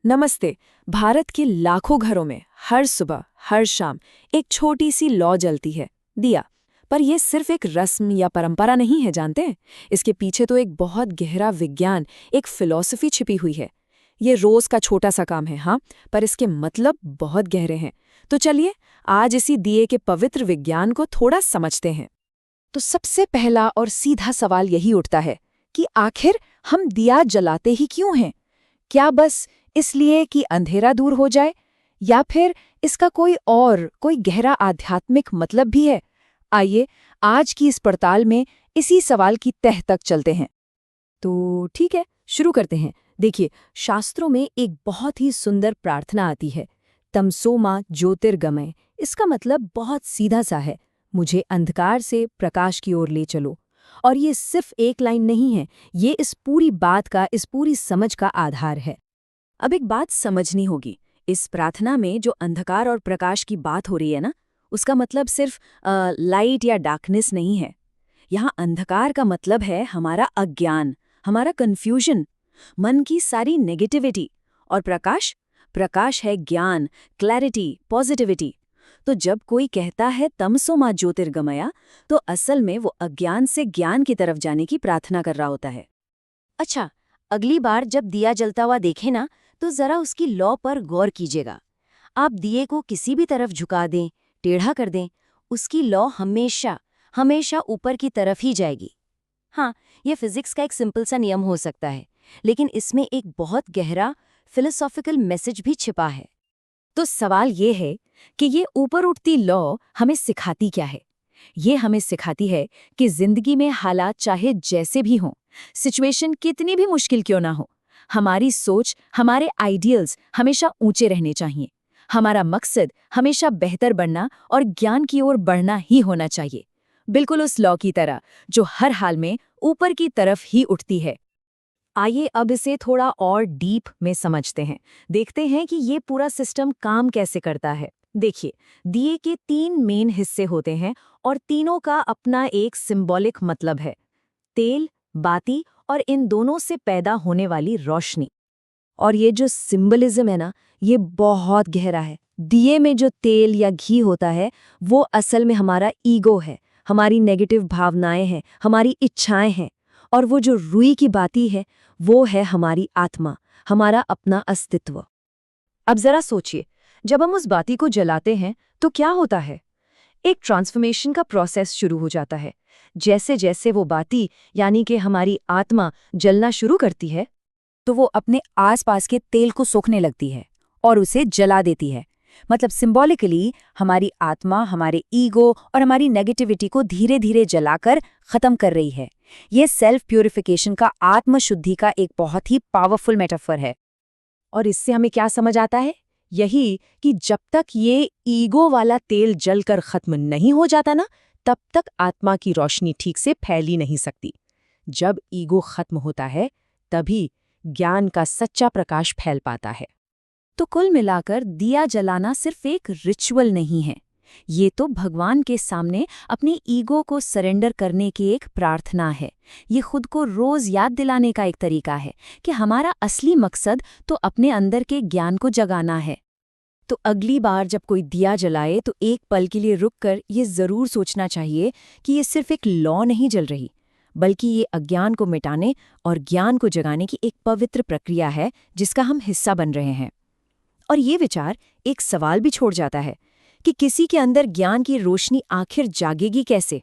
नमस्ते। भारत के लाखों घरों में हर सुबह हर शाम एक छोटी सी लौ जलती है, दिया। पर यह सिर्फ एक रस्म या परंपरा नहीं है, जानते हैं? इसके पीछे तो एक बहुत गहरा विज्ञान, एक फिलॉसफी छिपी हुई है। ये रोज का छोटा सा काम है, हाँ, पर इसके मतलब बहुत गहरे हैं। तो चलिए आज इसी दिए के पवित्र विज्ञान को थोड़ा समझते हैं। तो सबसे पहला और सीधा सवाल यही उठता है कि आखिर हम दिया जलाते ही क्यों हैं? क्या बस इसलिए कि अंधेरा दूर हो जाए, या फिर इसका कोई गहरा आध्यात्मिक मतलब भी है? आइए आज की इस पड़ताल में इसी सवाल की तह तक चलते हैं। तो ठीक है, शुरू करते हैं। देखिए, शास्त्रों में एक बहुत ही सुंदर प्रार्थना आती है, तमसो मा ज्योतिर्गमय। इसका मतलब बहुत सीधा सा है, मुझे अंधकार से प्रकाश की ओर ले चलो। और ये सिर्फ एक लाइन नहीं है, ये इस पूरी बात का, इस पूरी समझ का आधार है। अब एक बात समझनी होगी, इस प्रार्थना में जो अंधकार और प्रकाश की बात हो रही है ना, उसका मतलब सिर्फ लाइट या डार्कनेस नहीं है। यहाँ अंधकार का मतलब है हमारा अज्ञान, हमारा कंफ्यूजन, मन की सारी नेगेटिविटी। और प्रकाश प्रकाश है ज्ञान, क्लैरिटी, पॉजिटिविटी। तो जब कोई कहता है तमसो मा ज्योतिर्गमया, तो असल में वो अज्ञान से ज्ञान की तरफ जाने की प्रार्थना कर रहा होता है। अच्छा, अगली बार जब दिया जलता हुआ देखे ना, तो जरा उसकी लौ पर गौर कीजिएगा। आप दिए को किसी भी तरफ झुका दें, टेढ़ा कर दें, उसकी लौ हमेशा हमेशा ऊपर की तरफ ही जाएगी। हाँ, ये फिजिक्स का एक सिंपल सा नियम हो सकता है, लेकिन इसमें एक बहुत गहरा फिलोसॉफिकल मैसेज भी छिपा है। तो सवाल ये है कि ये ऊपर उठती लौ हमें सिखाती क्या है? ये हमें सिखाती है कि जिंदगी में हालात चाहे जैसे भी हों, सिचुएशन कितनी भी मुश्किल क्यों ना हो, हमारी सोच, हमारे आइडियल्स हमेशा ऊंचे रहने चाहिए। हमारा मकसद हमेशा बेहतर बनना और ज्ञान की ओर बढ़ना ही होना चाहिए, बिल्कुल उस लौ की तरह जो हर हाल में ऊपर की तरफ ही उठती है। आइए अब इसे थोड़ा और डीप में समझते हैं, देखते हैं कि ये पूरा सिस्टम काम कैसे करता है। देखिए, दिए के 3 मेन हिस्से होते हैं और तीनों का अपना एक सिंबॉलिक मतलब है, तेल, बाती और इन दोनों से पैदा होने वाली रोशनी। और ये जो सिंबलिज्म है ना, ये बहुत गहरा है। दिए में जो तेल या घी होता है, वो असल में हमारा ईगो है, हमारी नेगेटिव भावनाएं हैं, हमारी इच्छाएं हैं। और वो जो रुई की बाती है, वो है हमारी आत्मा, हमारा अपना अस्तित्व। अब जरा सोचिए, जब हम उस बाती को जलाते हैं तो क्या होता है? एक ट्रांसफॉर्मेशन का प्रोसेस शुरू हो जाता है। जैसे जैसे वो बाती यानी कि हमारी आत्मा जलना शुरू करती है, तो वो अपने आसपास के तेल को सोखने लगती है और उसे जला देती है। मतलब सिंबॉलिकली हमारी आत्मा हमारे ईगो और हमारी नेगेटिविटी को धीरे धीरे जलाकर खत्म कर रही है। ये सेल्फ प्यूरिफिकेशन का, आत्मशुद्धि का एक बहुत ही पावरफुल मेटाफर है। और इससे हमें क्या समझ आता है? यही कि जब तक ये ईगो वाला तेल जलकर खत्म नहीं हो जाता ना, तब तक आत्मा की रोशनी ठीक से फैल ही नहीं सकती। जब ईगो खत्म होता है, तभी ज्ञान का सच्चा प्रकाश फैल पाता है। तो कुल मिलाकर दिया जलाना सिर्फ एक रिचुअल नहीं है, ये तो भगवान के सामने अपनी ईगो को सरेंडर करने की एक प्रार्थना है। ये खुद को रोज याद दिलाने का एक तरीका है कि हमारा असली मकसद तो अपने अंदर के ज्ञान को जगाना है। तो अगली बार जब कोई दिया जलाए तो एक पल के लिए रुककर ये जरूर सोचना चाहिए कि ये सिर्फ एक लौ नहीं जल रही, बल्कि ये अज्ञान को मिटाने और ज्ञान को जगाने की एक पवित्र प्रक्रिया है जिसका हम हिस्सा बन रहे हैं। और ये विचार एक सवाल भी छोड़ जाता है कि किसी के अंदर ज्ञान की रोशनी आखिर जागेगी कैसे?